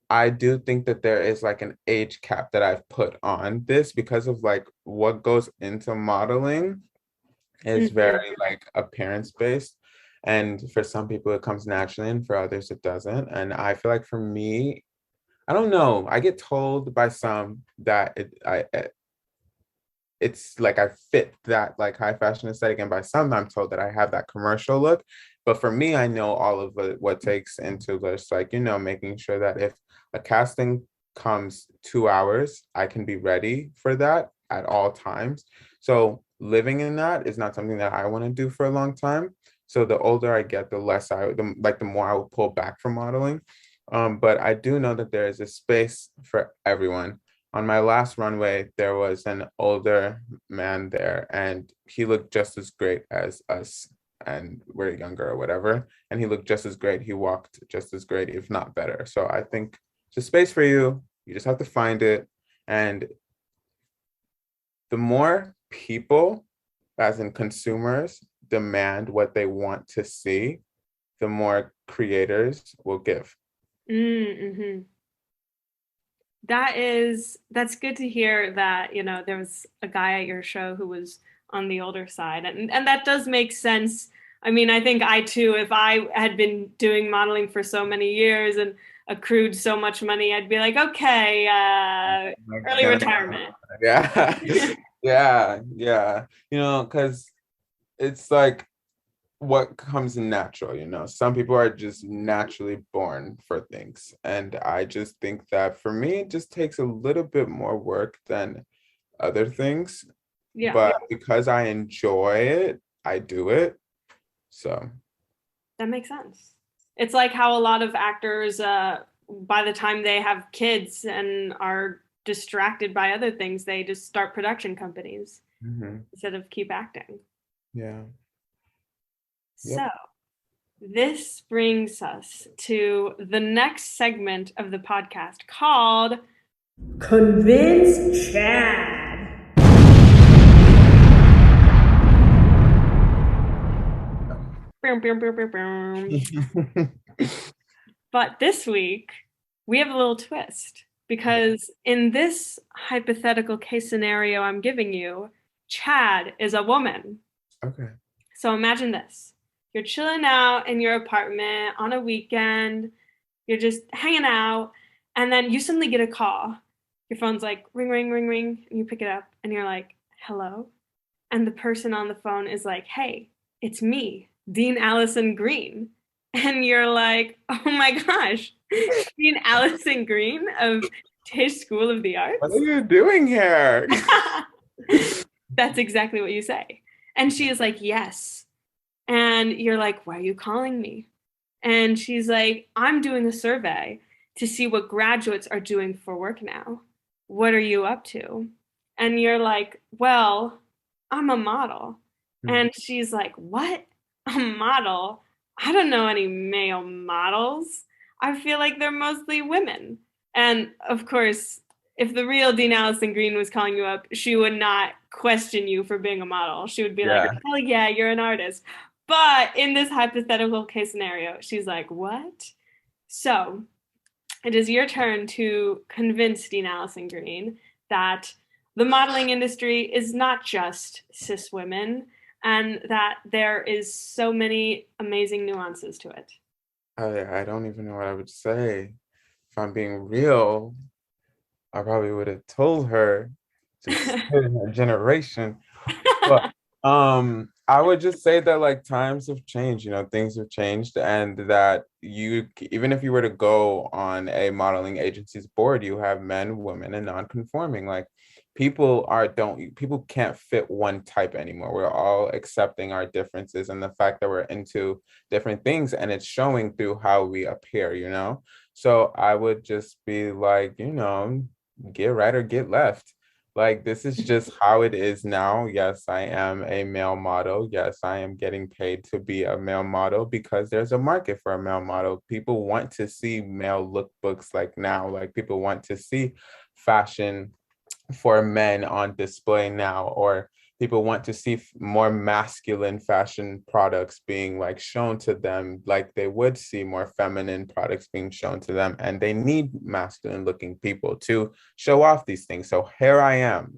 I do think that there is like an age cap that I've put on this because of like what goes into modeling is Hmm. very like appearance based. And for some people it comes naturally and for others it doesn't. And I feel like for me, I don't know. I get told by some that it's like I fit that like high fashion aesthetic, and by some I'm told that I have that commercial look. But for me, I know all of what takes into this, like making sure that if a casting comes 2 hours, I can be ready for that at all times. So living in that is not something that I want to do for a long time. So the older I get, the more I will pull back from modeling. But I do know that there is a space for everyone. On my last runway, there was an older man there, and he looked just as great as us, and we're younger or whatever. And he looked just as great. He walked just as great, if not better. So I think it's a space for you. You just have to find it. And the more people, as in consumers, demand what they want to see, the more creators will give. Mm-hmm. That's good to hear that, there was a guy at your show who was on the older side. And that does make sense. I mean, I think I too, if I had been doing modeling for so many years and accrued so much money, I'd be like, okay, Like, early retirement. yeah, yeah. Because it's like what comes natural, some people are just naturally born for things, and I just think that for me it just takes a little bit more work than other things, Yeah, but because I enjoy it, I do it. So that makes sense. It's like how a lot of actors, by the time they have kids and are distracted by other things, they just start production companies instead of keep acting. Yeah. Yep. So, this brings us to the next segment of the podcast called Convince Chad. But this week, we have a little twist because in this hypothetical case scenario I'm giving you, Chad is a woman. Okay. So imagine this. You're chilling out in your apartment on a weekend, you're just hanging out, and then you suddenly get a call. Your phone's like ring, ring, ring, ring, and you pick it up and you're like, hello? And the person on the phone is like, hey, it's me, Dean Allison Green. And you're like, oh my gosh, Dean Allison Green of Tisch School of the What Arts? are you doing here? That's exactly what you say. And she is like, yes. And you're like, why are you calling me? And she's like, I'm doing a survey to see what graduates are doing for work now. What are you up to? And you're like, well, I'm a model. And she's like, what? A model? I don't know any male models. I feel like they're mostly women. And of course, if the real Dean Allison Green was calling you up, she would not question you for being a model. She would be like, Yeah. hell yeah, you're an artist. But in this hypothetical case scenario, she's like, what? So it is your turn to convince Dean Allison Green that the modeling industry is not just cis women and that there is so many amazing nuances to it. I don't even know what I would say. If I'm being real, I probably would have told her to stay in her generation. But I would just say that like times have changed, things have changed, and that even if you were to go on a modeling agency's board, you have men, women, and non-conforming. Like people can't fit one type anymore. We're all accepting our differences and the fact that we're into different things, and it's showing through how we appear. So I would just be like, get right or get left. Like, this is just how it is now. Yes, I am a male model. Yes, I am getting paid to be a male model because there's a market for a male model. People want to see male lookbooks like now. Like, people want to see fashion for men on display now, or people want to see more masculine fashion products being like shown to them like they would see more feminine products being shown to them, and they need masculine looking people to show off these things. So here I am,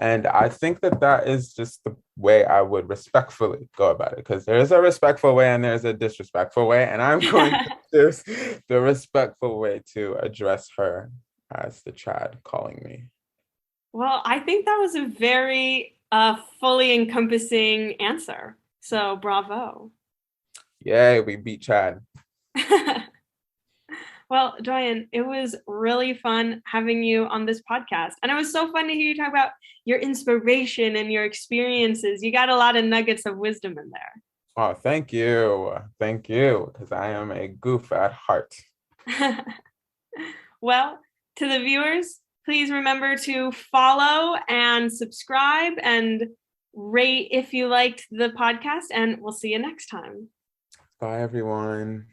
and I think that that is just the way I would respectfully go about it, because there's a respectful way and there's a disrespectful way, and I'm going to choose the respectful way to address her as the Chad calling me. Well, I think that was a very fully encompassing answer. So bravo. Yay, we beat Chad. Well, Doyin, it was really fun having you on this podcast. And it was so fun to hear you talk about your inspiration and your experiences. You got a lot of nuggets of wisdom in there. Oh, thank you. Thank you, because I am a goof at heart. Well, to the viewers, please remember to follow and subscribe and rate if you liked the podcast. And we'll see you next time. Bye, everyone.